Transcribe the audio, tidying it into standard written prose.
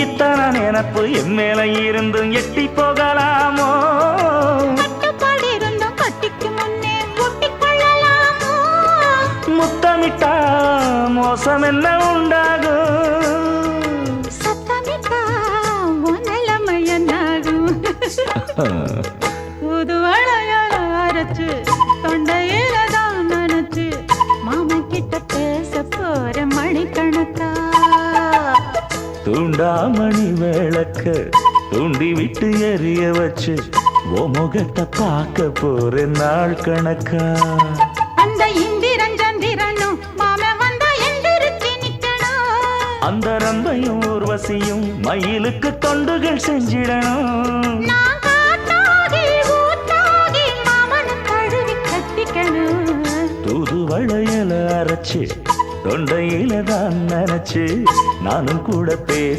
இத்தனை நினப்பு என் மேல இருந்தும் எட்டி போகலாமோ? கட்டுப்பாடு இருந்தும் கட்டிக்கு முன்னே ஒட்டிக்கொள்ளலாமோ? முத்தமிட்டா மோசம் என்ன உண்டாகும்? சத்தமிட்டா உன் நிலைமை என்னாகும்? புது வளையல அரைச்சு தொண்டையில தான் நினைச்சு மாமன் கிட்ட பேச போற மணிக்கணக்கா. தூண்டாமணி விளக்க தூண்டி விட்டு எரிய வச்சு ஓ முகத்தை பார்க்க போற நாள் கணக்கா. அந்த இந்திரன் சந்திரனும் மாமன் வந்தா எந்திரிச்சு நிக்கணும். அந்த ரம்பையும் ஊர்வசியும் மயிலுக்கு தொண்டுகள் செஞ்சிடணும். நான் காத்தாகி ஊத்தாகி மாமனை தழுவி கட்டிக்கணும். தூது வளையல அரைச்சு தொண்டையில தான் நினைச்சு நானும் கூட